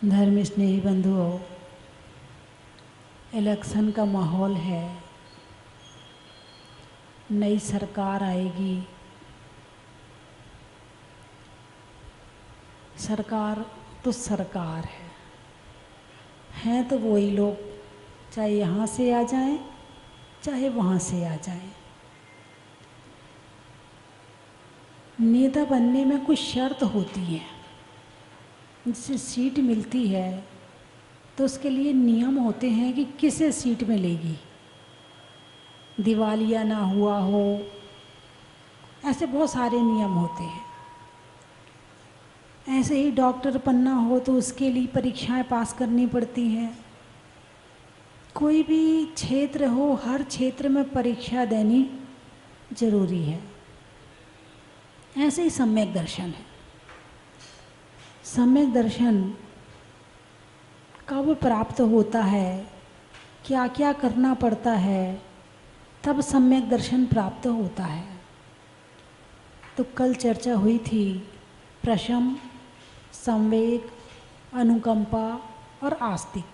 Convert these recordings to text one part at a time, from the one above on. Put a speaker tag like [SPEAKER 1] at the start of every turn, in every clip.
[SPEAKER 1] धर्म स्नेही बंधुओं, इलेक्शन का माहौल है, नई सरकार आएगी। सरकार तो सरकार है तो वही लोग, चाहे यहाँ से आ जाएं, चाहे वहाँ से आ जाएं। नेता बनने में कुछ शर्त होती है। जिसे सीट मिलती है तो उसके लिए नियम होते हैं कि किसे सीट मिलेगी, दिवालिया ना हुआ हो, ऐसे बहुत सारे नियम होते हैं। ऐसे ही डॉक्टर बनना हो तो उसके लिए परीक्षाएं पास करनी पड़ती हैं। कोई भी क्षेत्र हो, हर क्षेत्र में परीक्षा देनी जरूरी है। ऐसे ही सम्यक दर्शन है। सम्यक दर्शन कब प्राप्त होता है, क्या क्या करना पड़ता है, तब सम्यक दर्शन प्राप्त होता है। तो कल चर्चा हुई थी प्रशम, संवेग, अनुकंपा और आस्तिक।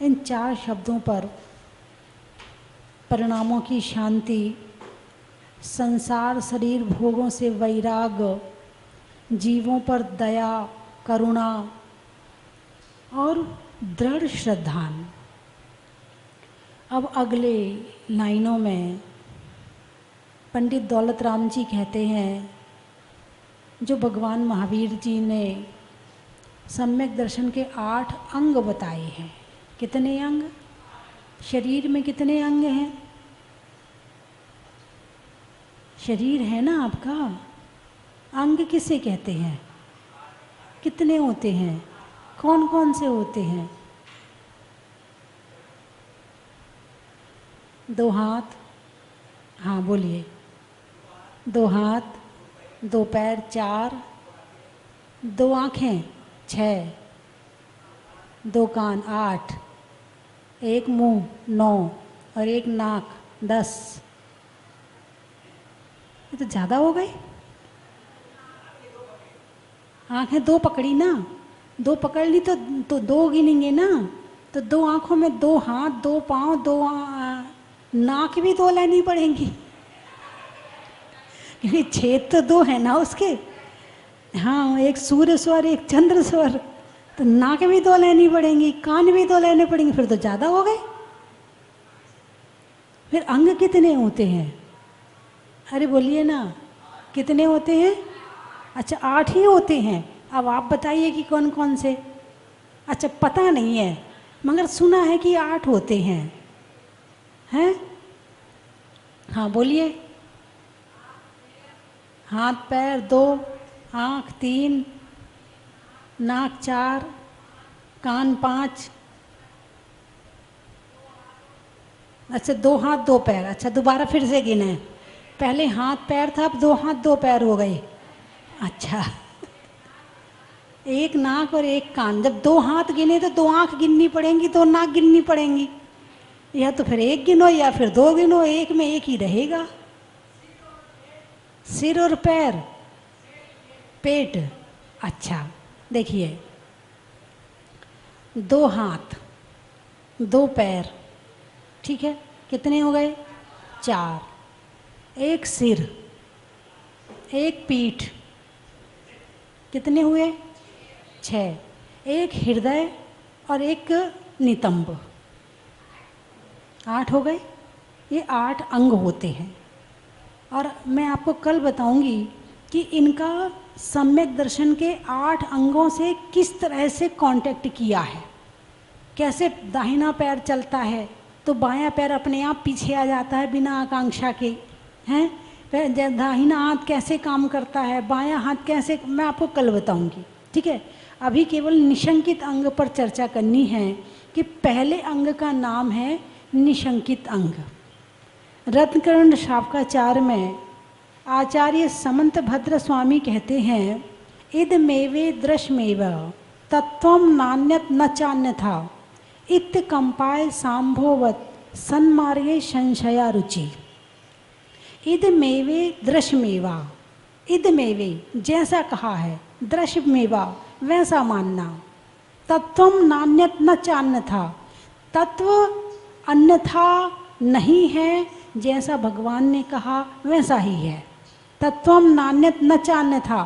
[SPEAKER 1] इन 4 शब्दों पर परिणामों की शांति, संसार शरीर भोगों से वैराग, जीवों पर दया, करुणा और दृढ़ श्रद्धा। अब अगले लाइनों में पंडित दौलत राम जी कहते हैं, जो भगवान महावीर जी ने सम्यक दर्शन के 8 अंग बताए हैं। कितने अंग? शरीर में कितने अंग हैं? शरीर है ना आपका, अंग किसे कहते हैं? कितने होते हैं? कौन कौन से होते हैं? 2 हाथ, हाँ बोलिए। 2 हाथ, 2 पैर 4, 2 आँखें 6, 2 कान 8, 1 मुंह 9 और 1 नाक 10। ये तो ज़्यादा हो गए। आँखें 2 पकड़ी ना, 2 पकड़ ली तो 2 गिनेंगे ना। तो 2 आँखों में 2 हाथ, 2 पाँव, 2 नाक भी 2 लेनी पड़ेंगी, क्योंकि छेद तो 2 है ना उसके। हाँ, एक सूर्य स्वर, एक चंद्र स्वर, तो नाक भी 2 लेनी पड़ेंगी, कान भी 2 लेने पड़ेंगे, फिर तो ज़्यादा हो गए। फिर अंग कितने होते हैं? अरे बोलिए ना, कितने होते हैं? अच्छा 8 ही होते हैं। अब आप बताइए कि कौन कौन से। अच्छा पता नहीं है, मगर सुना है कि 8 होते हैं। हैं? हाँ बोलिए। हाथ पैर 2, आँख 3, नाक 4, कान 5। अच्छा 2 हाथ 2 पैर। अच्छा दोबारा फिर से गिने। पहले हाथ पैर था, अब 2 हाथ 2 पैर हो गए। अच्छा 1 नाक और 1 कान। जब 2 हाथ गिने तो 2 आँख गिननी पड़ेंगी, 2 नाक गिननी पड़ेंगी। या तो फिर 1 गिनो या फिर 2 गिनो, 1 में 1 ही रहेगा। सिर और पैर, पेट। अच्छा देखिए, 2 हाथ 2 पैर, ठीक है, कितने हो गए? 4। 1 सिर, 1 पीठ, कितने हुए? 6। 1 हृदय और 1 नितंब, 8 हो गए। ये 8 अंग होते हैं। और मैं आपको कल बताऊंगी कि इनका सम्यक दर्शन के 8 अंगों से किस तरह से कांटेक्ट किया है। कैसे दाहिना पैर चलता है तो बायां पैर अपने आप पीछे आ जाता है बिना आकांक्षा के, हैं? दाहिना हाथ कैसे काम करता है, बायां हाथ कैसे, मैं आपको कल बताऊंगी, ठीक है। अभी केवल निशंकित अंग पर चर्चा करनी है कि पहले अंग का नाम है निशंकित अंग। रत्नकर्ण शावकाचार्य में आचार्य समंत भद्र स्वामी कहते हैं, इद मेवे दृश्यमेव तत्वम नान्यत न चान्यथा इत्य कंपाय सांभोवत सन्मार्गे संशया रुचि। इदमेवे दृश्यमेवा, इदमेवे जैसा कहा है, दृश्यमेवा वैसा मानना। तत्वम नान्यत न चान्यथा, तत्व अन्यथा नहीं है, जैसा भगवान ने कहा वैसा ही है। तत्वम नान्यत न चान्यथा,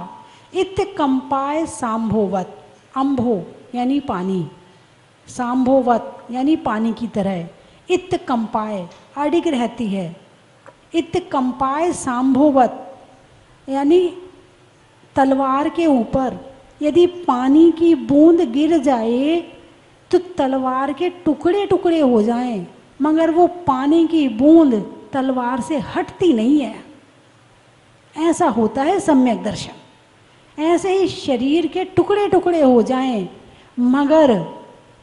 [SPEAKER 1] इत्य कंपाय सांभोवत, अंभो यानी पानी, सांभोवत यानी पानी की तरह, इत्य कंपाय अडिग रहती है, इत्य कंपाय सांभोवत यानी तलवार के ऊपर यदि पानी की बूंद गिर जाए तो तलवार के टुकड़े टुकड़े हो जाएं, मगर वो पानी की बूंद तलवार से हटती नहीं है। ऐसा होता है सम्यक दर्शन। ऐसे ही शरीर के टुकड़े टुकड़े हो जाएं, मगर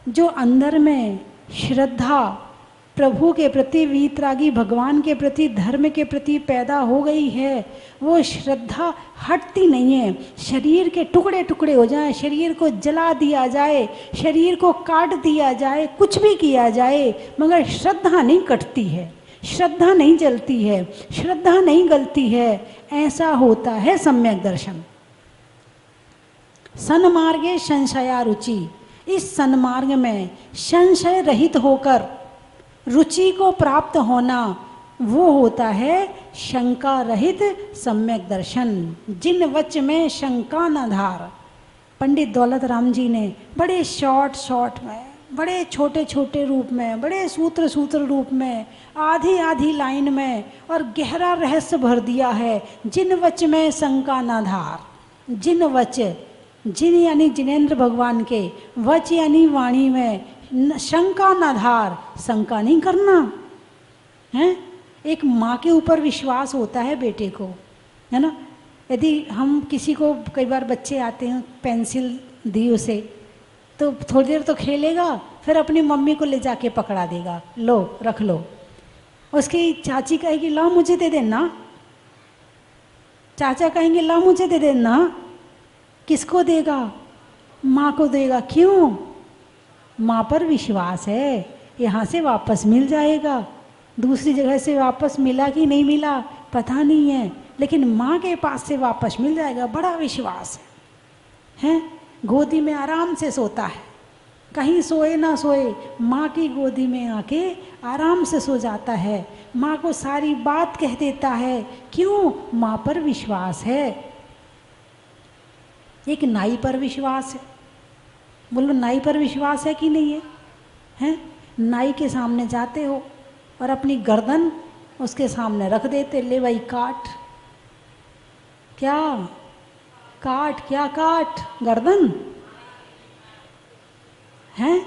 [SPEAKER 1] जो अंदर में श्रद्धा प्रभु के प्रति, वीतरागी भगवान के प्रति, धर्म के प्रति पैदा हो गई है, वो श्रद्धा हटती नहीं है। शरीर के टुकड़े टुकड़े हो जाएं, शरीर को जला दिया जाए, शरीर को काट दिया जाए, कुछ भी किया जाए, मगर श्रद्धा नहीं कटती है, श्रद्धा नहीं जलती है, श्रद्धा नहीं गलती है। ऐसा होता है सम्यक दर्शन। सन्मार्गे संशया रुचि, इस सन्मार्ग में संशय रहित होकर रुचि को प्राप्त होना, वो होता है शंका रहित सम्यक दर्शन। जिन वच में शंका न धार, पंडित दौलत राम जी ने बड़े शॉर्ट में, बड़े छोटे छोटे रूप में, बड़े सूत्र रूप में, आधी आधी लाइन में और गहरा रहस्य भर दिया है। जिन वच में शंका न धार, जिन वच, जिन यानी जिनेंद्र भगवान के, वच यानी वाणी में, शंका न धार, शंका नहीं करना है। एक माँ के ऊपर विश्वास होता है बेटे को, है ना। यदि हम किसी को, कई बार बच्चे आते हैं पेंसिल दी उसे, तो थोड़ी देर तो खेलेगा, फिर अपनी मम्मी को ले जाके पकड़ा देगा, लो रख लो। उसकी चाची कहेगी ला मुझे दे देना, चाचा कहेंगे ला मुझे दे देना, किसको देगा? माँ को देगा। क्यों? माँ पर विश्वास है, यहाँ से वापस मिल जाएगा। दूसरी जगह से वापस मिला कि नहीं मिला पता नहीं है, लेकिन माँ के पास से वापस मिल जाएगा, बड़ा विश्वास है। गोदी में आराम से सोता है, कहीं सोए ना सोए माँ की गोदी में आके आराम से सो जाता है, माँ को सारी बात कह देता है। क्यों? माँ पर विश्वास है। एक नाई पर विश्वास है, बोलो नाई पर विश्वास है कि नहीं है? हैं? नाई के सामने जाते हो और अपनी गर्दन उसके सामने रख देते, ले भाई काट। क्या काट? क्या काट? गर्दन हैं?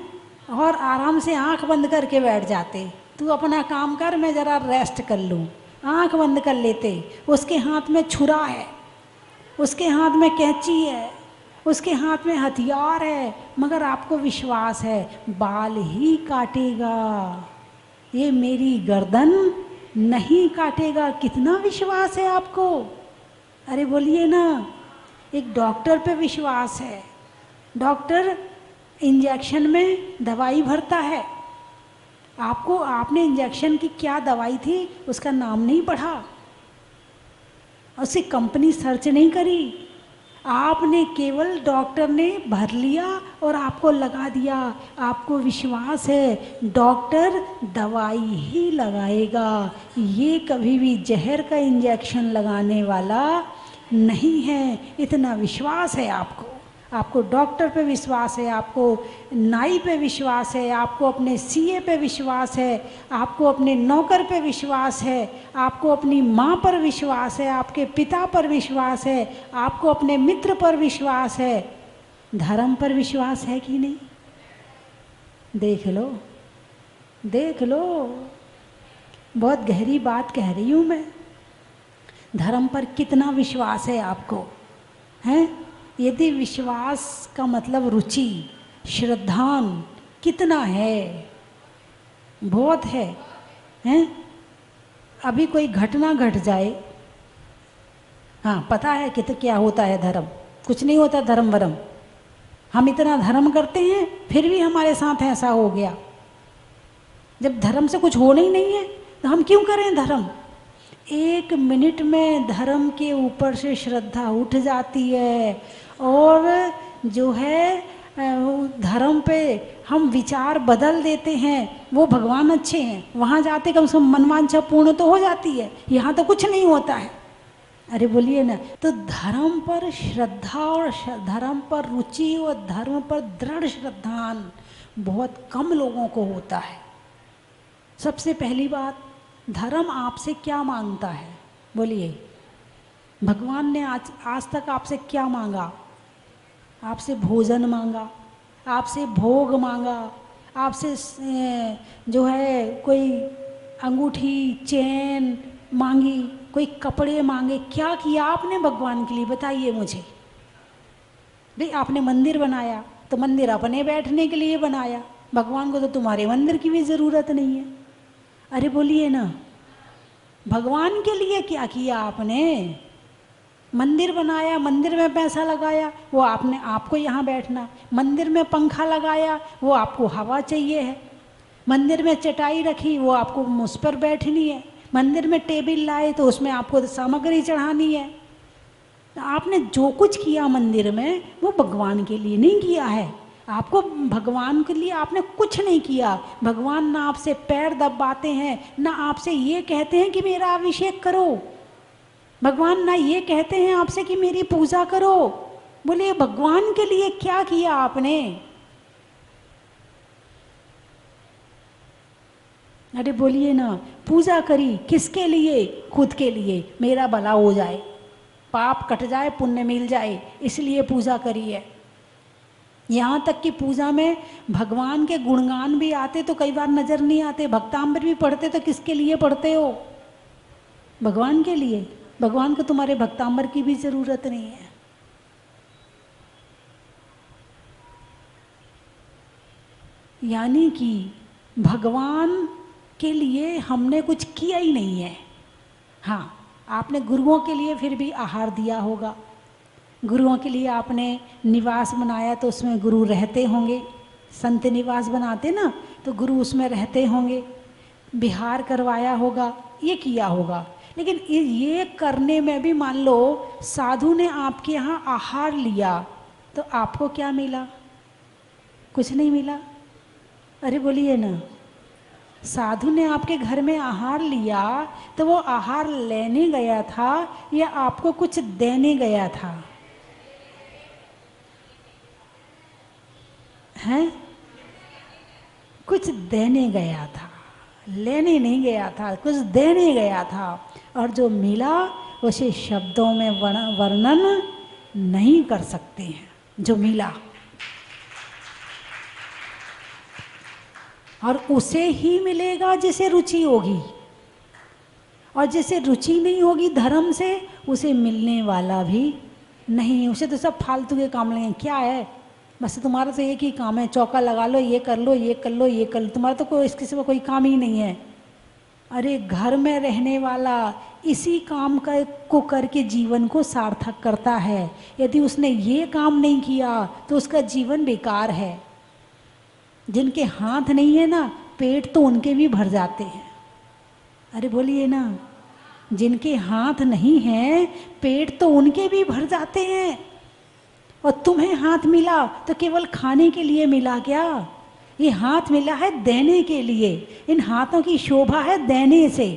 [SPEAKER 1] और आराम से आंख बंद करके बैठ जाते, तू अपना काम कर, मैं ज़रा रेस्ट कर लूँ। आंख बंद कर लेते। उसके हाथ में छुरा है, उसके हाथ में कैंची है, उसके हाथ में हथियार है, मगर आपको विश्वास है बाल ही काटेगा, ये मेरी गर्दन नहीं काटेगा। कितना विश्वास है आपको? अरे बोलिए ना। एक डॉक्टर पे विश्वास है, डॉक्टर इंजेक्शन में दवाई भरता है, आपको, आपने इंजेक्शन की क्या दवाई थी उसका नाम नहीं पढ़ा, उसकी कंपनी सर्च नहीं करी, आपने केवल डॉक्टर ने भर लिया और आपको लगा दिया। आपको विश्वास है डॉक्टर दवाई ही लगाएगा, ये कभी भी जहर का इंजेक्शन लगाने वाला नहीं है। इतना विश्वास है आपको। आपको डॉक्टर पे विश्वास है, आपको नाई पे विश्वास है, आपको अपने सीए पे विश्वास है, आपको अपने नौकर पे विश्वास है, आपको अपनी माँ पर विश्वास है, आपके पिता पर विश्वास है, आपको अपने मित्र पर विश्वास है। धर्म पर विश्वास है कि नहीं? देख लो, देख लो, बहुत गहरी बात कह रही हूँ मैं। धर्म पर कितना विश्वास है आपको? हैं? यदि विश्वास का मतलब रुचि, श्रद्धान कितना है? बहुत है। हैं? अभी कोई घटना घट जाए, हाँ पता है कि तो क्या होता है धर्म? कुछ नहीं होता धर्म वरम। हम इतना धर्म करते हैं फिर भी हमारे साथ ऐसा हो गया। जब धर्म से कुछ होना ही नहीं है तो हम क्यों करें धर्म? 1 मिनट में धर्म के ऊपर से श्रद्धा उठ जाती है और जो है धर्म पे हम विचार बदल देते हैं। वो भगवान अच्छे हैं, वहाँ जाते कम से कम मनवांछा पूर्ण तो हो जाती है, यहाँ तो कुछ नहीं होता है। अरे बोलिए ना। तो धर्म पर श्रद्धा और धर्म पर रुचि और धर्म पर दृढ़ श्रद्धान बहुत कम लोगों को होता है। सबसे पहली बात, धर्म आपसे क्या मांगता है? बोलिए, भगवान ने आज तक आपसे क्या मांगा? आपसे भोजन मांगा, आपसे भोग मांगा, आपसे जो है कोई अंगूठी चैन मांगी, कोई कपड़े मांगे। क्या किया आपने भगवान के लिए? बताइए मुझे। भाई आपने मंदिर बनाया तो मंदिर अपने बैठने के लिए बनाया, भगवान को तो तुम्हारे मंदिर की भी ज़रूरत नहीं है। अरे बोलिए ना, भगवान के लिए क्या किया आपने? मंदिर बनाया, मंदिर में पैसा लगाया, वो आपने आपको यहाँ बैठना। मंदिर में पंखा लगाया, वो आपको हवा चाहिए है। मंदिर में चटाई रखी, वो आपको उस पर बैठनी है। मंदिर में टेबल लाए तो उसमें आपको सामग्री चढ़ानी है। तो आपने जो कुछ किया मंदिर में वो भगवान के लिए नहीं किया है। आपको भगवान के लिए आपने कुछ नहीं किया। भगवान ना आपसे पैर दबाते हैं, ना आपसे ये कहते हैं कि मेरा अभिषेक करो। भगवान ना ये कहते हैं आपसे कि मेरी पूजा करो। बोले भगवान के लिए क्या किया आपने? अरे बोलिए ना, पूजा करी किसके लिए? खुद के लिए, मेरा भला हो जाए, पाप कट जाए, पुण्य मिल जाए, इसलिए पूजा करी है। यहाँ तक कि पूजा में भगवान के गुणगान भी आते तो कई बार नजर नहीं आते। भक्तामृत भी पढ़ते तो किसके लिए पढ़ते हो? भगवान के लिए। भगवान को तुम्हारे भक्तामृत की भी जरूरत नहीं है। यानी कि भगवान के लिए हमने कुछ किया ही नहीं है। हाँ, आपने गुरुओं के लिए फिर भी आहार दिया होगा, गुरुओं के लिए आपने निवास बनाया तो उसमें गुरु रहते होंगे। संत निवास बनाते ना तो गुरु उसमें रहते होंगे। विहार करवाया होगा, ये किया होगा। लेकिन ये करने में भी मान लो साधु ने आपके यहाँ आहार लिया तो आपको क्या मिला? कुछ नहीं मिला। अरे बोलिए ना, साधु ने आपके घर में आहार लिया तो वो आहार लेने गया था या आपको कुछ देने गया था? हैं? कुछ देने गया था, लेने नहीं गया था, कुछ देने गया था। और जो मिला उसे शब्दों में वर्णन नहीं कर सकते हैं। जो मिला और उसे ही मिलेगा जिसे रुचि होगी, और जिसे रुचि नहीं होगी धर्म से उसे मिलने वाला भी नहीं। उसे तो सब फालतू के काम लेंगे। क्या है, बस तुम्हारा तो एक ही काम है, चौका लगा लो, ये कर लो, ये कर लो, ये कर लो। तुम्हारा तो कोई इसके सिवा कोई काम ही नहीं है। अरे घर में रहने वाला इसी काम को करके जीवन को सार्थक करता है। यदि उसने ये काम नहीं किया तो उसका जीवन बेकार है। जिनके हाथ नहीं है ना, पेट तो उनके भी भर जाते हैं। अरे बोलिए ना, जिनके हाथ नहीं है पेट तो उनके भी भर जाते हैं। और तुम्हें हाथ मिला तो केवल खाने के लिए मिला क्या? ये हाथ मिला है देने के लिए। इन हाथों की शोभा है देने से।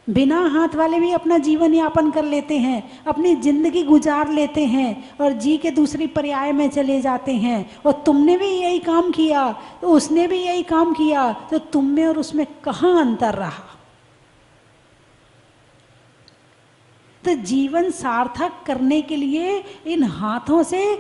[SPEAKER 1] बिना हाथ वाले भी अपना जीवन यापन कर लेते हैं, अपनी जिंदगी गुजार लेते हैं और जी के दूसरी पर्याय में चले जाते हैं। और तुमने भी यही काम किया तो उसने भी यही काम किया, तो तुम में और उसमें कहाँ अंतर रहा? तो जीवन सार्थक करने के लिए इन हाथों से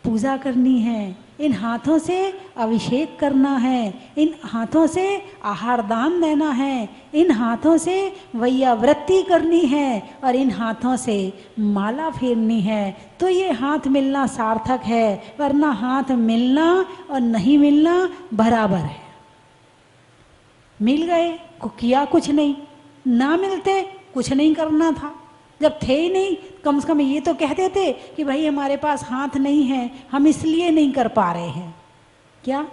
[SPEAKER 1] पूजा करनी है, इन हाथों से अभिषेक करना है, इन हाथों से आहार दान देना है, इन हाथों से वैयावृत्ति करनी है और इन हाथों से माला फेरनी है। तो ये हाथ मिलना सार्थक है, वरना हाथ मिलना और नहीं मिलना बराबर है। मिल गए किया कुछ नहीं, ना मिलते कुछ नहीं करना था। जब थे ही नहीं, कम से कम ये तो कह देते कि भाई हमारे पास हाथ नहीं है, हम इसलिए नहीं कर पा रहे हैं। क्या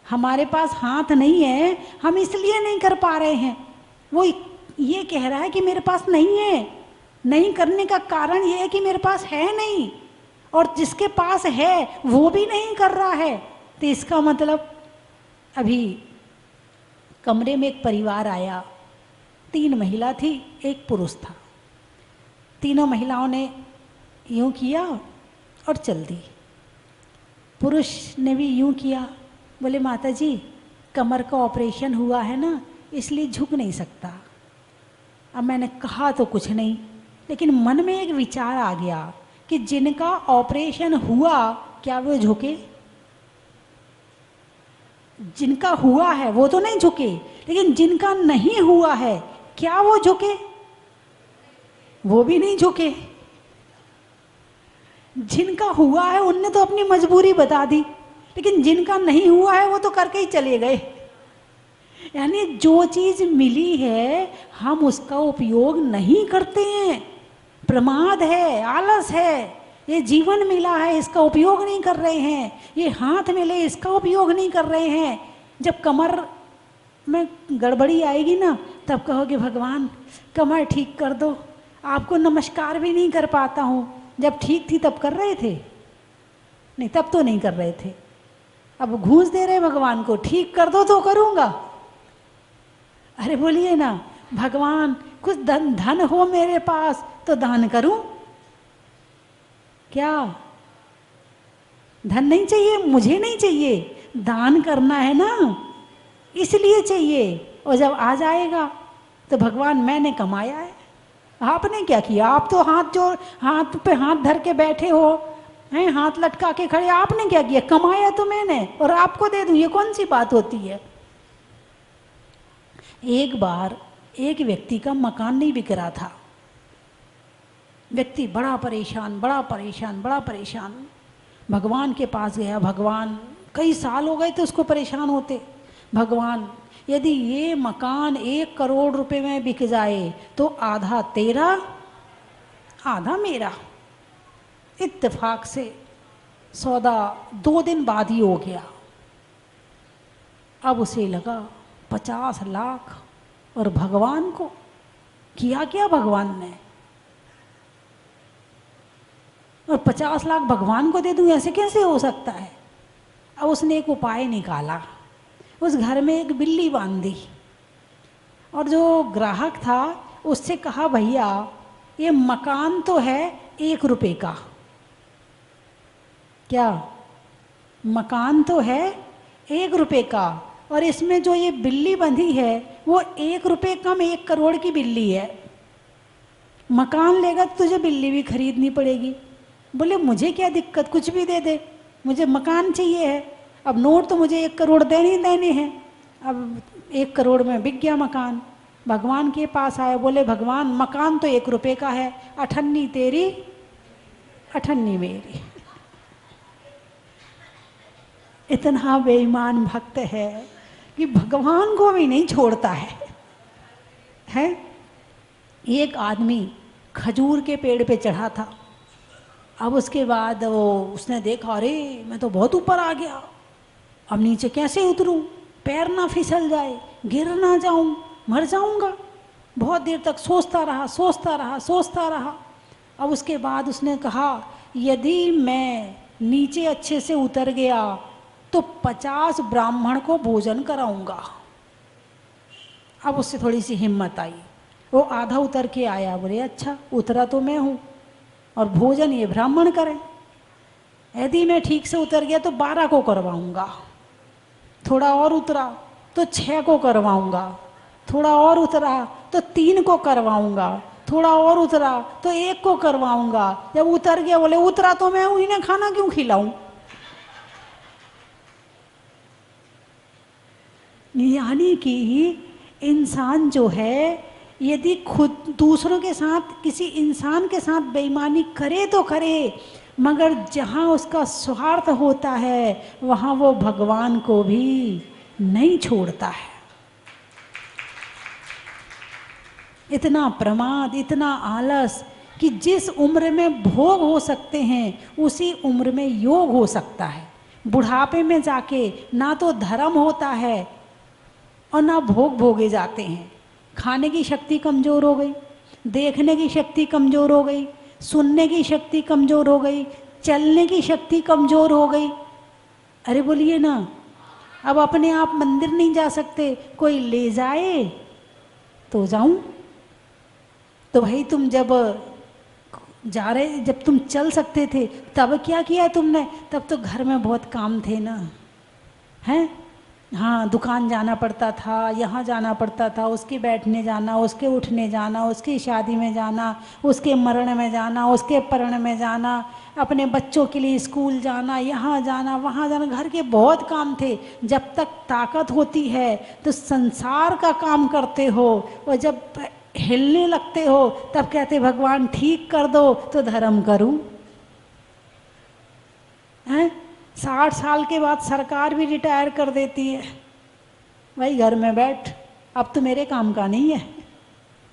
[SPEAKER 1] हमारे पास हाथ नहीं है, हम इसलिए नहीं कर पा रहे हैं? वो ये कह रहा है कि मेरे पास नहीं है। नहीं करने का कारण ये है कि मेरे पास है नहीं, और जिसके पास है वो भी नहीं कर रहा है। तो इसका मतलब, अभी कमरे में एक परिवार आया, 3 महिला थी, 1 पुरुष था। तीनों महिलाओं ने यूं किया और चल दी। पुरुष ने भी यूं किया, बोले माता जी कमर का ऑपरेशन हुआ है ना, इसलिए झुक नहीं सकता। अब मैंने कहा तो कुछ नहीं, लेकिन मन में एक विचार आ गया कि जिनका ऑपरेशन हुआ क्या वो झुके? जिनका हुआ है वो तो नहीं झुके, लेकिन जिनका नहीं हुआ है क्या वो झुके? वो भी नहीं झुके। जिनका हुआ है उनने तो अपनी मजबूरी बता दी, लेकिन जिनका नहीं हुआ है वो तो करके ही चले गए। यानी जो चीज मिली है हम उसका उपयोग नहीं करते हैं, प्रमाद है, आलस है। ये जीवन मिला है इसका उपयोग नहीं कर रहे हैं, ये हाथ मिले इसका उपयोग नहीं कर रहे हैं। जब कमर में गड़बड़ी आएगी ना, तब कहोगे भगवान कमर ठीक कर दो, आपको नमस्कार भी नहीं कर पाता हूँ। जब ठीक थी तब कर रहे थे? नहीं, तब तो नहीं कर रहे थे। अब घूस दे रहे भगवान को, ठीक कर दो तो करूँगा। अरे बोलिए ना, भगवान कुछ धन हो मेरे पास तो दान करूं। क्या धन नहीं चाहिए? मुझे नहीं चाहिए, दान करना है ना, इसलिए चाहिए। और जब आ जाएगा तो भगवान मैंने कमाया है, आपने क्या किया? आप तो हाथ पे हाथ धर के बैठे हो, हैं हाथ लटका के खड़े, आपने क्या किया? कमाया तो मैंने और आपको दे दूं, ये कौन सी बात होती है? एक बार एक व्यक्ति का मकान नहीं बिक रहा था। व्यक्ति बड़ा परेशान, बड़ा परेशान, बड़ा परेशान। भगवान के पास गया। भगवान, कई साल हो गए थे उसको परेशान होते। भगवान, यदि ये मकान 1 करोड़ रुपए में बिक जाए तो आधा तेरा, आधा मेरा। इत्तेफाक से सौदा 2 दिन बाद ही हो गया। अब उसे लगा 50 लाख, और भगवान को किया क्या भगवान ने? और 50 लाख भगवान को दे दूं, ऐसे कैसे हो सकता है? अब उसने एक उपाय निकाला। उस घर में एक बिल्ली बांध दी, और जो ग्राहक था उससे कहा भैया ये मकान तो है 1 रुपए का, क्या मकान तो है 1 रुपए का, और इसमें जो ये बिल्ली बंधी है वो 1 रुपए कम 1 करोड़ की बिल्ली है। मकान लेगा तो तुझे बिल्ली भी खरीदनी पड़ेगी। बोले मुझे क्या दिक्कत, कुछ भी दे दे, मुझे मकान चाहिए है। अब नोट तो मुझे 1 करोड़ देने हैं। अब 1 करोड़ में बिक गया मकान। भगवान के पास आए, बोले भगवान मकान तो 1 रुपए का है, अठन्नी तेरी अठन्नी मेरी। इतना बेईमान भक्त है कि भगवान को भी नहीं छोड़ता है। एक आदमी खजूर के पेड़ पे चढ़ा था। अब उसके बाद उसने देखा, अरे मैं तो बहुत ऊपर आ गया, अब नीचे कैसे उतरूं, पैर ना फिसल जाए, गिर ना जाऊं, मर जाऊंगा। बहुत देर तक सोचता रहा, सोचता रहा, सोचता रहा। अब उसके बाद उसने कहा यदि मैं नीचे अच्छे से उतर गया तो 50 ब्राह्मण को भोजन कराऊंगा। अब उससे थोड़ी सी हिम्मत आई, वो आधा उतर के आया। बोले अच्छा उतरा तो मैं हूँ और भोजन ये ब्राह्मण करें। यदि मैं ठीक से उतर गया तो 12 को करवाऊंगा, थोड़ा और उतरा तो 6 को करवाऊंगा, थोड़ा और उतरा तो 3 को करवाऊंगा, थोड़ा और उतरा तो 1 को करवाऊंगा। जब उतर गया बोले उतरा तो मैं हूँ, इन्हें खाना क्यों खिलाऊं? यानी कि इंसान जो है यदि खुद दूसरों के साथ, किसी इंसान के साथ बेईमानी करे तो करे, मगर जहाँ उसका स्वार्थ होता है वहाँ वो भगवान को भी नहीं छोड़ता है। इतना प्रमाद, इतना आलस कि जिस उम्र में भोग हो सकते हैं उसी उम्र में योग हो सकता है। बुढ़ापे में जाके ना तो धर्म होता है और ना भोग भोगे जाते हैं। खाने की शक्ति कमज़ोर हो गई, देखने की शक्ति कमज़ोर हो गई, सुनने की शक्ति कमज़ोर हो गई, चलने की शक्ति कमज़ोर हो गई। अरे बोलिए ना, अब अपने आप मंदिर नहीं जा सकते, कोई ले जाए तो जाऊं। तो भाई तुम जब जा रहे, जब तुम चल सकते थे तब क्या किया तुमने? तब तो घर में बहुत काम थे ना, हैं? हाँ, दुकान जाना पड़ता था, यहाँ जाना पड़ता था, उसके बैठने जाना, उसके उठने जाना, उसकी शादी में जाना, उसके मरण में जाना, उसके परण में जाना, अपने बच्चों के लिए स्कूल जाना, यहाँ जाना, वहाँ जाना, घर के बहुत काम थे। जब तक ताकत होती है तो संसार का काम करते हो, और जब हिलने लगते हो तब कहते भगवान ठीक कर दो तो धर्म करूं। हैं? 60 साल के बाद सरकार भी रिटायर कर देती है, भाई घर में बैठ, अब तो मेरे काम का नहीं है।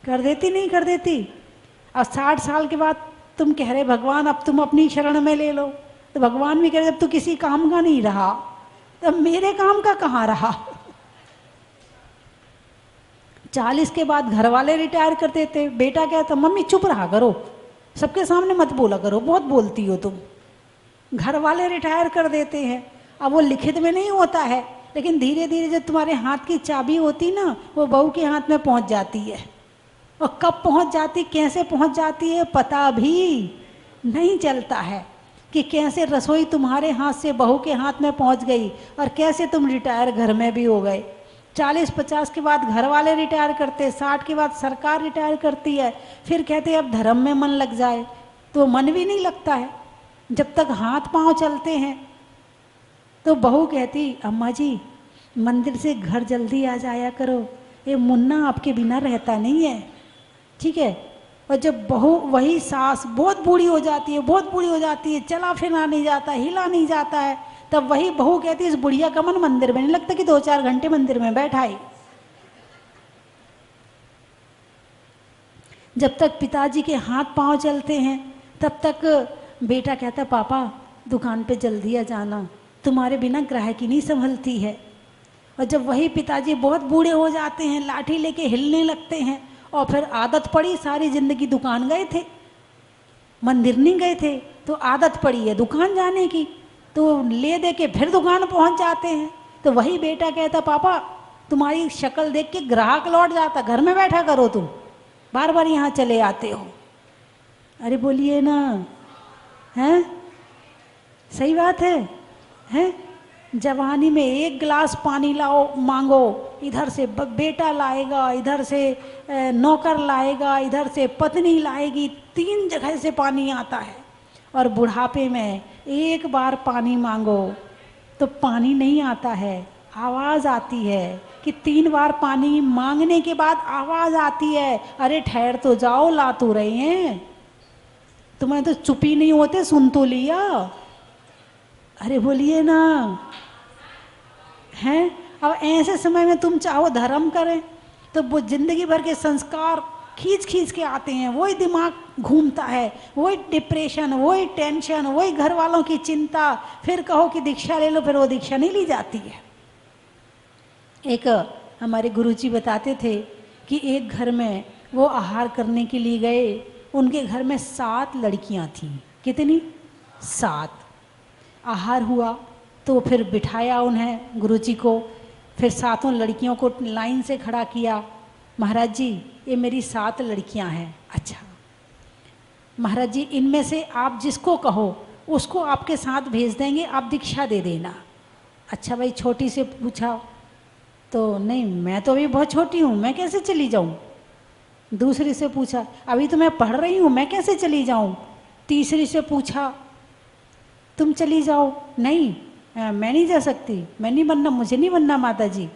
[SPEAKER 1] कर देती नहीं कर देती? अब 60 साल के बाद तुम कह रहे भगवान अब तुम अपनी शरण में ले लो, तो भगवान भी कह रहे जब तू किसी काम का नहीं रहा तब मेरे काम का कहाँ रहा? 40 के बाद घर वाले रिटायर कर देते, बेटा कहता मम्मी चुप रहा करो, सबके सामने मत बोला करो, बहुत बोलती हो तुम। घर वाले रिटायर कर देते हैं। अब वो लिखित में नहीं होता है, लेकिन धीरे धीरे जब तुम्हारे हाथ की चाबी होती ना, वो बहू के हाथ में पहुंच जाती है। और कब पहुंच जाती, कैसे पहुंच जाती है पता भी नहीं चलता है, कि कैसे रसोई तुम्हारे हाथ से बहू के हाथ में पहुंच गई और कैसे तुम रिटायर घर में भी हो गए। 40-50 के बाद घर वाले रिटायर करते, 60 के बाद सरकार रिटायर करती है, फिर कहते अब धर्म में मन लग जाए, तो मन भी नहीं लगता है जब तक हाथ पांव चलते हैं। तो बहू कहती अम्मा जी मंदिर से घर जल्दी आ जाया करो, ये मुन्ना आपके बिना रहता नहीं है, ठीक है? और जब बहू, वही सास बहुत बूढ़ी हो जाती है, बहुत बूढ़ी हो जाती है, चला फिरना नहीं जाता, हिला नहीं जाता है, तब वही बहू कहती है इस बुढ़िया का मन मंदिर में नहीं लगता कि 2-4 घंटे मंदिर में बैठाई। जब तक पिताजी के हाथ पांव चलते हैं तब तक बेटा कहता पापा दुकान पे जल्दी आ जाना, तुम्हारे बिना ग्राहकी नहीं संभलती है। और जब वही पिताजी बहुत बूढ़े हो जाते हैं, लाठी लेके हिलने लगते हैं, और फिर आदत पड़ी, सारी जिंदगी दुकान गए थे, मंदिर नहीं गए थे, तो आदत पड़ी है दुकान जाने की, तो ले दे के फिर दुकान पहुंच जाते हैं। तो वही बेटा कहता पापा तुम्हारी शक्ल देख के ग्राहक लौट जाता, घर में बैठा करो, तुम बार बार यहाँ चले आते हो। अरे बोलिए ना, हैं? सही बात है, हैं? जवानी में 1 गिलास पानी लाओ, मांगो, इधर से बेटा लाएगा, इधर से नौकर लाएगा, इधर से पत्नी लाएगी, 3 जगह से पानी आता है। और बुढ़ापे में 1 बार पानी मांगो तो पानी नहीं आता है, आवाज़ आती है कि 3 बार पानी मांगने के बाद आवाज़ आती है, अरे ठहर तो जाओ, ला तो रहे हैं, तुम्हें तो चुप ही नहीं होते, सुन तो लिया। अरे बोलिए ना, हैं? अब ऐसे समय में तुम चाहो धर्म करें तो वो जिंदगी भर के संस्कार खींच खींच के आते हैं, वही दिमाग घूमता है, वही डिप्रेशन, वही टेंशन, वही घर वालों की चिंता, फिर कहो कि दीक्षा ले लो, फिर वो दीक्षा नहीं ली जाती है। एक हमारे गुरुजी बताते थे कि एक घर में वो आहार करने के लिए गए, उनके घर में 7 लड़कियां थीं। कितनी? 7। आहार हुआ तो फिर बिठाया उन्हें गुरुजी को, फिर 7 लड़कियों को लाइन से खड़ा किया, महाराज जी ये मेरी 7 लड़कियां हैं। अच्छा महाराज जी इनमें से आप जिसको कहो उसको आपके साथ भेज देंगे, आप दीक्षा दे देना। अच्छा भाई, छोटी से पूछा तो नहीं मैं तो अभी बहुत छोटी हूँ, मैं कैसे चली जाऊँ। दूसरी से पूछा अभी तो मैं पढ़ रही हूँ, मैं कैसे चली जाऊँ। तीसरी से पूछा तुम चली जाओ, नहीं मैं नहीं जा सकती, मैं नहीं बनना, मुझे नहीं बनना माता जी।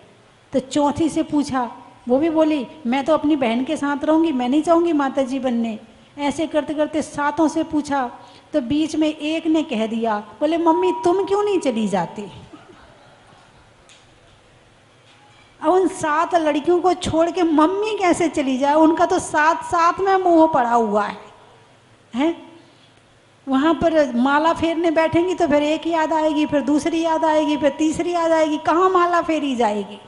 [SPEAKER 1] तो चौथी से पूछा, वो भी बोली मैं तो अपनी बहन के साथ रहूँगी, मैं नहीं चाहूँगी माता जी बनने। ऐसे करते करते 7 से पूछा, तो बीच में एक ने कह दिया, बोले मम्मी तुम क्यों नहीं चली जाती। अब उन 7 लड़कियों को छोड़ के मम्मी कैसे चली जाए, उनका तो साथ में मुंह पड़ा हुआ है? वहाँ पर माला फेरने बैठेंगी तो फिर एक याद आएगी, फिर दूसरी याद आएगी, फिर तीसरी याद आएगी, कहाँ माला फेरी जाएगी।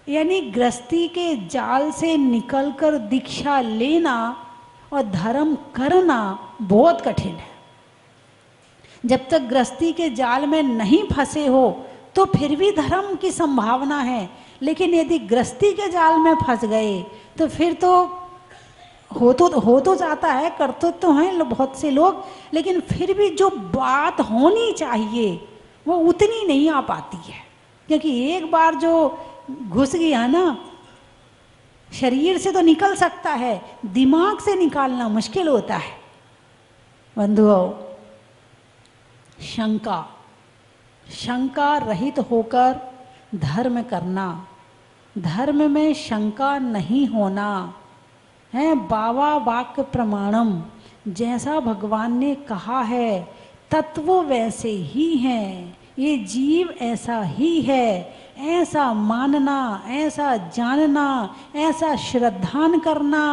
[SPEAKER 1] यानी गृहस्थी के जाल से निकलकर दीक्षा लेना और धर्म करना बहुत कठिन है। जब तक गृहस्थी के जाल में नहीं फंसे हो तो फिर भी धर्म की संभावना है, लेकिन यदि गृहस्थी के जाल में फंस गए तो फिर तो हो तो जाता है, करते तो हैं बहुत से लोग, लेकिन फिर भी जो बात होनी चाहिए वो उतनी नहीं आ पाती है, क्योंकि एक बार जो घुस गया ना, शरीर से तो निकल सकता है, दिमाग से निकालना मुश्किल होता है। बंधुओं, शंका रहित होकर धर्म करना, धर्म में शंका नहीं होना है बावा वाक्य प्रमाणम। जैसा भगवान ने कहा है तत्व वैसे ही हैं, ये जीव ऐसा ही है, ऐसा मानना, ऐसा जानना, ऐसा श्रद्धान करना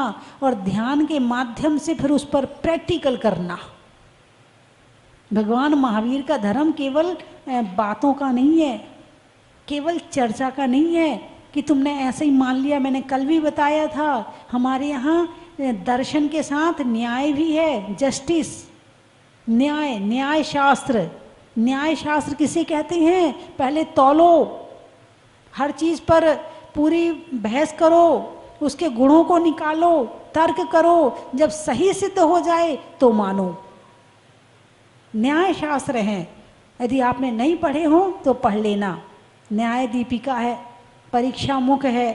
[SPEAKER 1] और ध्यान के माध्यम से फिर उस पर प्रैक्टिकल करना। भगवान महावीर का धर्म केवल बातों का नहीं है, केवल चर्चा का नहीं है कि तुमने ऐसे ही मान लिया। मैंने कल भी बताया था, हमारे यहाँ दर्शन के साथ न्याय भी है, जस्टिस, न्याय, न्याय शास्त्र। न्याय शास्त्र किसे कहते हैं? पहले तौलो, हर चीज़ पर पूरी बहस करो, उसके गुणों को निकालो, तर्क करो, जब सही सिद्ध हो जाए तो मानो। न्याय शास्त्र हैं, यदि आपने नहीं पढ़े हो तो पढ़ लेना। न्याय दीपिका है, परीक्षा मुख है,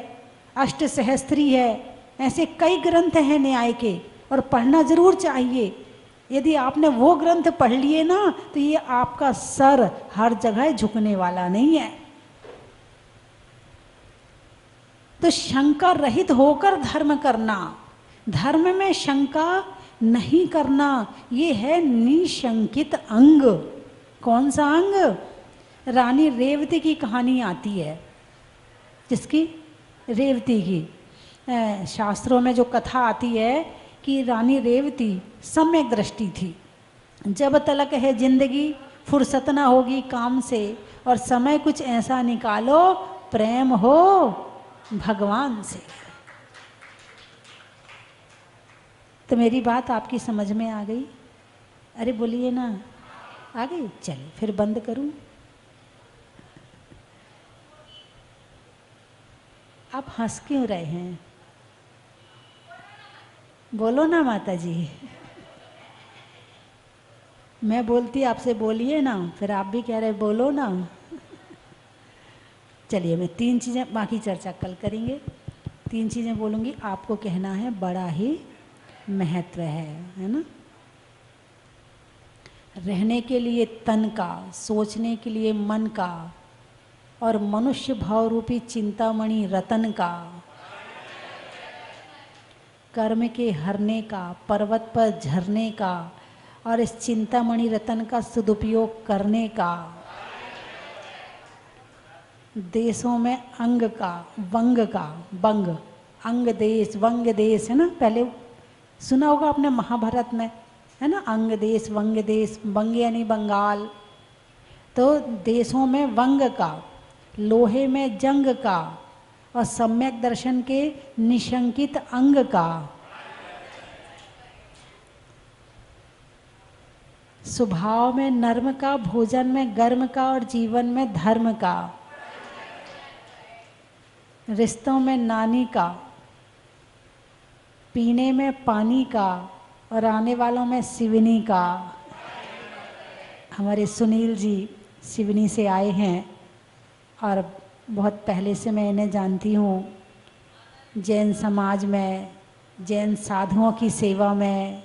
[SPEAKER 1] अष्ट सहस्त्री है, ऐसे कई ग्रंथ हैं न्याय के, और पढ़ना जरूर चाहिए। यदि आपने वो ग्रंथ पढ़ लिए ना तो ये आपका सर हर जगह झुकने वाला नहीं है। तो शंका रहित होकर धर्म करना, धर्म में शंका नहीं करना, ये है निशंकित अंग। कौन सा अंग? रानी रेवती की कहानी आती है। किसकी? रेवती की। शास्त्रों में जो कथा आती है कि रानी रेवती सम्यक दृष्टि थी। जब तलक है जिंदगी, फुर्सत ना होगी काम से, और समय कुछ ऐसा निकालो प्रेम हो भगवान से। तो मेरी बात आपकी समझ में आ गई? अरे बोलिए ना, आ गई? चलिए फिर बंद करूं। आप हंस क्यों रहे हैं? बोलो ना माता जी। मैं बोलती आपसे बोलिए ना, फिर आप भी कह रहे बोलो ना। चलिए मैं 3 चीज़ें, बाकी चर्चा कल करेंगे। 3 चीज़ें बोलूँगी, आपको कहना है बड़ा ही महत्व है ना। रहने के लिए तन का, सोचने के लिए मन का, और मनुष्य भाव रूपी चिंतामणि रतन का, कर्म के हरने का, पर्वत पर झरने का, और इस चिंतामणि रतन का सदुपयोग करने का, देशों में अंग का, वंग का, बंग, अंग देश, वंग देश है ना, पहले सुना होगा आपने महाभारत में, है ना, अंग देश, वंग देश, वंग यानी बंगाल। तो देशों में वंग का, लोहे में जंग का, और सम्यक दर्शन के निशंकित अंग का, स्वभाव में नर्म का, भोजन में गर्म का, और जीवन में धर्म का, रिश्तों में नानी का, पीने में पानी का, और आने वालों में सिवनी का। हमारे सुनील जी सिवनी से आए हैं और बहुत पहले से मैं इन्हें जानती हूँ। जैन समाज में, जैन साधुओं की सेवा में,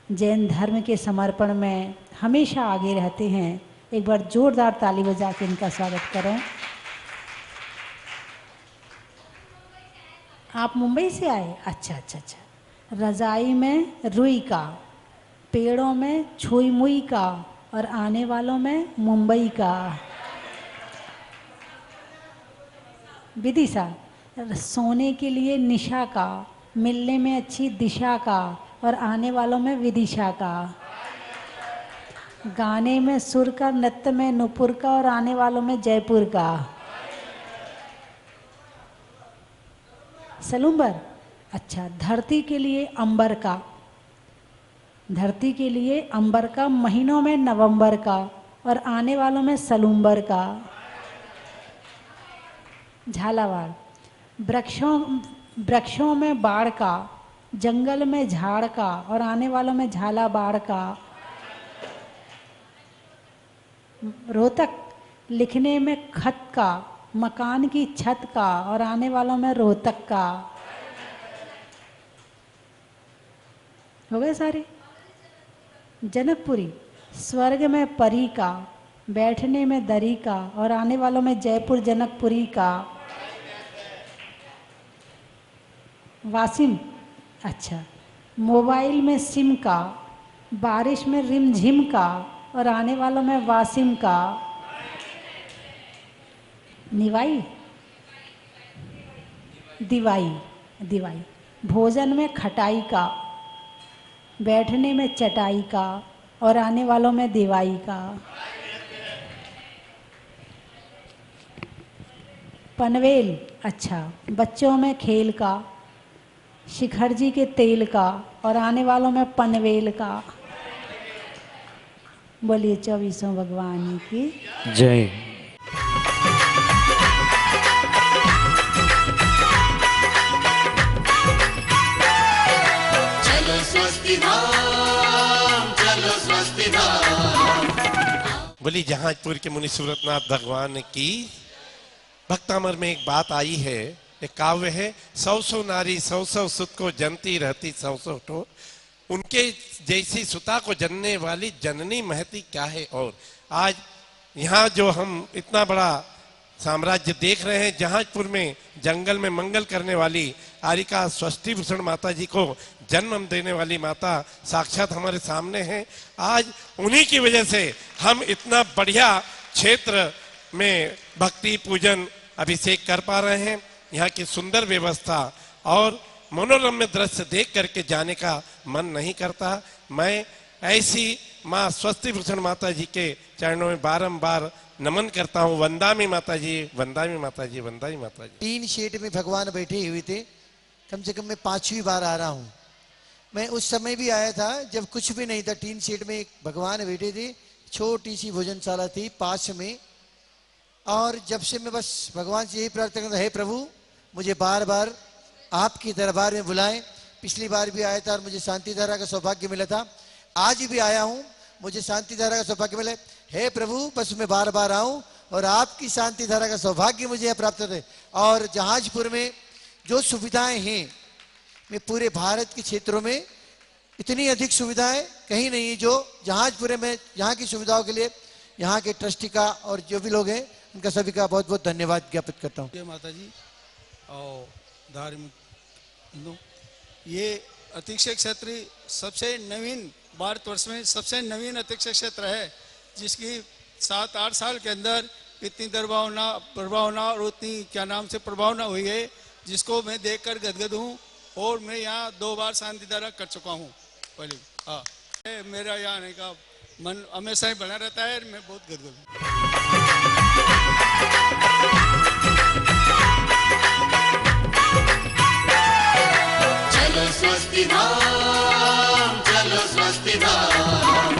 [SPEAKER 1] जैन धर्म के समर्पण में हमेशा आगे रहते हैं। एक बार जोरदार ताली बजा के इनका स्वागत करें। आप मुंबई से आए? अच्छा अच्छा अच्छा। रजाई में रुई का, पेड़ों में छुई मुई का, और आने वालों में मुंबई का। विदिशा, सोने के लिए निशा का, मिलने में अच्छी दिशा का, और आने वालों में विदिशा का। गाने में सुर का, नृत्य में नुपुर का, और आने वालों में जयपुर का। सलूम्बर। अच्छा, धरती के लिए अंबर का, धरती के लिए अंबर का, महीनों में नवंबर का और आने वालों में सलूम्बर का। झालावाड़, वृक्षों में बाढ़ का, जंगल में झाड़ का और आने वालों में झाला बाढ़ का। रोहतक, लिखने में खत का, मकान की छत का और आने वालों में रोहतक का। हो गए सारे। जनकपुरी, स्वर्ग में परी का, बैठने में दरी का और आने वालों में जयपुर जनकपुरी का। वासिम, अच्छा, मोबाइल में सिम का, बारिश में रिमझिम का और आने वालों में वासिम का। निवाई, दिवाई, दिवाई, भोजन में खटाई का, बैठने में चटाई का और आने वालों में दिवाई का। पनवेल, अच्छा, बच्चों में खेल का, शिखर जी के तेल का और आने वालों में पनवेल का। बोलिए 24 भगवान की
[SPEAKER 2] जय।
[SPEAKER 3] चलो स्वस्ति धाम, चलो स्वस्ति धाम।
[SPEAKER 4] बोली जहाजपुर के मुनि सूरतनाथ भगवान की। भक्तामर में एक बात आई है, एक काव्य है, 100 नारी 100 सुत को जनती रहती 100 ठो। उनके जैसी सुता को जनने वाली जननी महती क्या है। और आज यहाँ जो हम इतना बड़ा साम्राज्य देख रहे हैं, जहाजपुर में जंगल में मंगल करने वाली आरिका स्वस्ति भूषण माता जी को जन्म देने वाली माता साक्षात हमारे सामने हैं। आज उन्हीं की वजह से हम इतना बढ़िया क्षेत्र में भक्ति पूजन अभिषेक कर पा रहे हैं। यहाँ की सुंदर व्यवस्था और मनोरम्य दृश्य देख करके जाने का मन नहीं करता। मैं ऐसी माँ स्वस्ति भूषण माता जी के चरणों में बारंबार नमन करता हूँ। वंदामी माता जी, वंदामी माता जी, वंदामी माता जी।
[SPEAKER 5] टीन शेड में भगवान बैठे हुए थे। कम से कम मैं 5वीं बार आ रहा हूँ। मैं उस समय भी आया था जब कुछ भी नहीं था। टीन शेड में एक भगवान बैठे थे, छोटी सी भोजनशाला थी पास में। और जब से मैं बस भगवान से यही प्रार्थना करता, हे प्रभु मुझे बार बार आपकी दरबार में बुलाएं। पिछली बार भी आया था और मुझे शांति धारा का सौभाग्य मिला था। आज भी आया हूँ, मुझे शांति धारा का सौभाग्य मिले। हे प्रभु बस मैं बार बार आऊँ और आपकी शांति धारा का सौभाग्य मुझे प्राप्त होते। और जहाजपुर में जो सुविधाएं हैं, मैं पूरे भारत के क्षेत्रों में इतनी अधिक सुविधाएं कहीं नहीं जो जहाजपुर में। यहाँ की सुविधाओं के लिए यहाँ के ट्रस्टी का और जो भी लोग हैं उनका सभी का बहुत बहुत धन्यवाद ज्ञापित करता हूँ।
[SPEAKER 6] माता जी और धार्मिक, ये अतिशय क्षेत्र सबसे नवीन, भारतवर्ष में सबसे नवीन अतिशय क्षेत्र है, जिसकी 7-8 साल के अंदर इतनी प्रभावना और उतनी क्या नाम से प्रभावना हुई है, जिसको मैं देखकर गदगद हूँ। और मैं यहाँ 2 बार शांति धारा कर चुका हूँ पहले। हाँ, मेरा यहाँ आने का मन हमेशा ही बना रहता है। मैं बहुत गदगद हूँ।
[SPEAKER 3] चलो स्वस्ति धाम, चलो स्वस्ति धाम,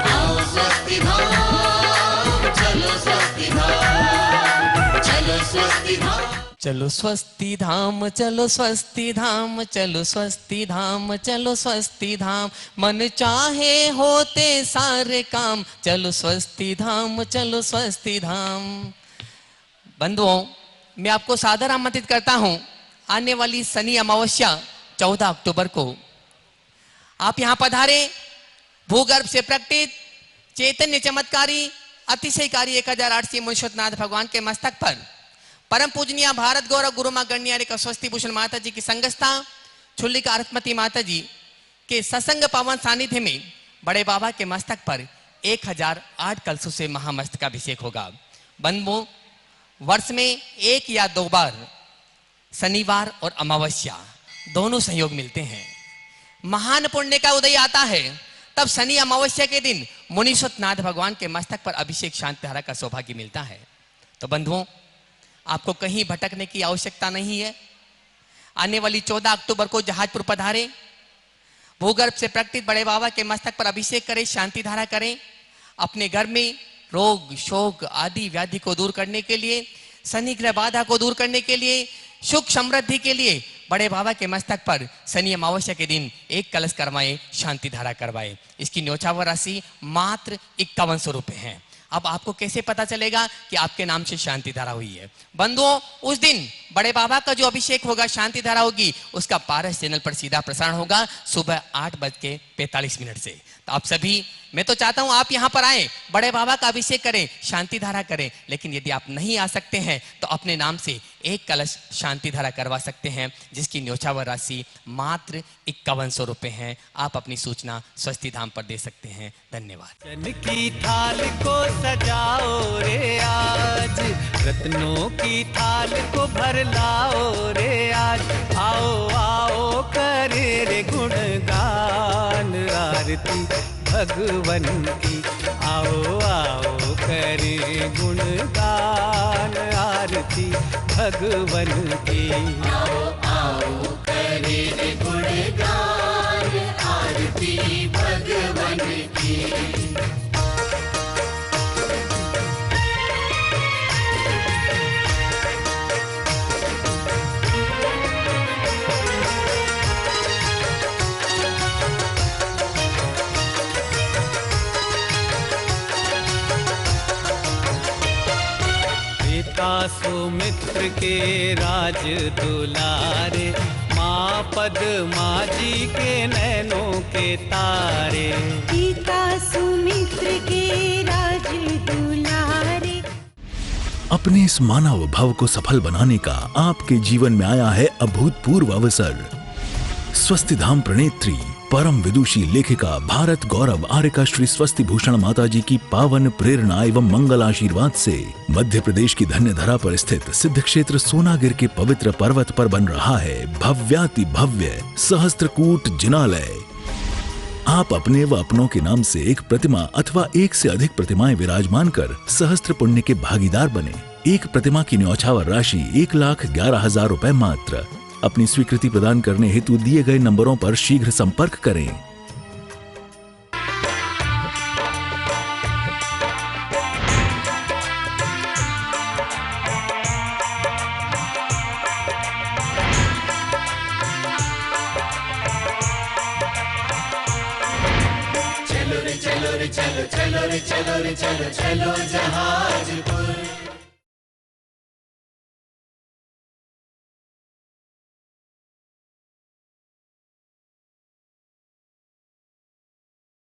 [SPEAKER 3] आओ स्वस्ति धाम, चलो स्वस्ति धाम, चलो स्वस्ति धाम।
[SPEAKER 7] चलो स्वस्ति धाम, चलो स्वस्ति धाम, चलो स्वस्ति धाम, चलो स्वस्ति धाम, मन चाहे होते सारे काम, चलो स्वस्ति धाम, चलो स्वस्ति धाम। बंधुओं, मैं आपको सादर आमंत्रित करता हूं आने वाली शनि अमावस्या 14 अक्टूबर को आप यहां पधारे। भूगर्भ से प्रकटित चैतन्य चमत्कारी अतिशयकारी 1008 मुनीश्वरनाथ भगवान के मस्तक पर परम पूजनीय भारत गौरव गुरु मां गण्य स्वस्ति भूषण माता जी की संगस्था छुल्लिका अर्थमती माता जी के सत्संग पावन सानिध्य में बड़े बाबा के मस्तक पर 1008 कलशों से महामस्तक अभिषेक होगा। बंधुओं, वर्ष में 1 या 2 बार शनिवार और अमावस्या दोनों संयोग मिलते हैं। महान पुण्य का उदय आता है, तब शनि अमावस्या के दिन मुनीश्वरनाथ भगवान के मस्तक पर अभिषेक शांति धारा का सौभाग्य मिलता है। तो बंधुओं, आपको कहीं भटकने की आवश्यकता नहीं है। आने वाली 14 अक्टूबर को जहाजपुर पधारे, भूगर्भ से प्रकटित बड़े बाबा के मस्तक पर अभिषेक करें, शांति धारा करें। अपने घर में रोग शोक आदि व्याधि को दूर करने के लिए, शनि ग्रह बाधा को दूर करने के लिए, सुख समृद्धि के लिए बड़े बाबा के मस्तक पर शनि अमावस्या के दिन एक कलश करवाएं, शांति धारा करवाएं। इसकी न्योछावर राशि मात्र 5100 रुपए है। अब आपको कैसे पता चलेगा कि आपके नाम से शांति धारा हुई है? बंधुओं, उस दिन बड़े बाबा का जो अभिषेक होगा, शांति धारा होगी, उसका पारस चैनल पर सीधा प्रसारण होगा सुबह 8:45 से। तो आप सभी, मैं तो चाहता हूं आप यहां पर आए, बड़े बाबा का अभिषेक करें, शांति धारा करें। लेकिन यदि आप नहीं आ सकते हैं तो अपने नाम से एक कलश शांति धारा करवा सकते हैं, जिसकी न्योछावर राशि मात्र 5100 रुपए है। आप अपनी सूचना स्वस्ति धाम पर दे सकते हैं। धन्यवाद।
[SPEAKER 2] चन की थाल को सजाओ रे आज, रत्नों की थाल को भर लाओ रे आज। आओ आओ करे रे गुणगान आरती भगवन की। आओ आओ करे गुणगान आरती भगवन की।
[SPEAKER 3] आओ आओ करे रे गुणगान आरती भगवन की।
[SPEAKER 2] सुमित्र के राज दुलारे, माँ पद्मा जी के नैनों के तारे।
[SPEAKER 8] पिता सुमित्र के राज दुलारे।
[SPEAKER 9] अपने इस मानव भव को सफल बनाने का आपके जीवन में आया है अभूतपूर्व अवसर। स्वस्ति धाम प्रणेत्री परम विदुषी लेखिका भारत गौरव आर्यका श्री स्वस्ति भूषण माता जी की पावन प्रेरणा एवं मंगल आशीर्वाद से मध्य प्रदेश की धन्य धरा पर स्थित सिद्ध क्षेत्र सोनागिर के पवित्र पर्वत पर बन रहा है भव्याति भव्य सहस्त्रकूट जिनालय। आप अपने व अपनों के नाम से एक प्रतिमा अथवा एक से अधिक प्रतिमाएं विराजमान कर सहस्त्र पुण्य के भागीदार बने। एक प्रतिमा की न्योछावर राशि 1,11,000 रुपए मात्र। अपनी स्वीकृति प्रदान करने हेतु दिए गए नंबरों पर शीघ्र संपर्क करें।
[SPEAKER 3] चलो रे चलो रे चलो, चलो रे चलो रे चलो, चलो जहाज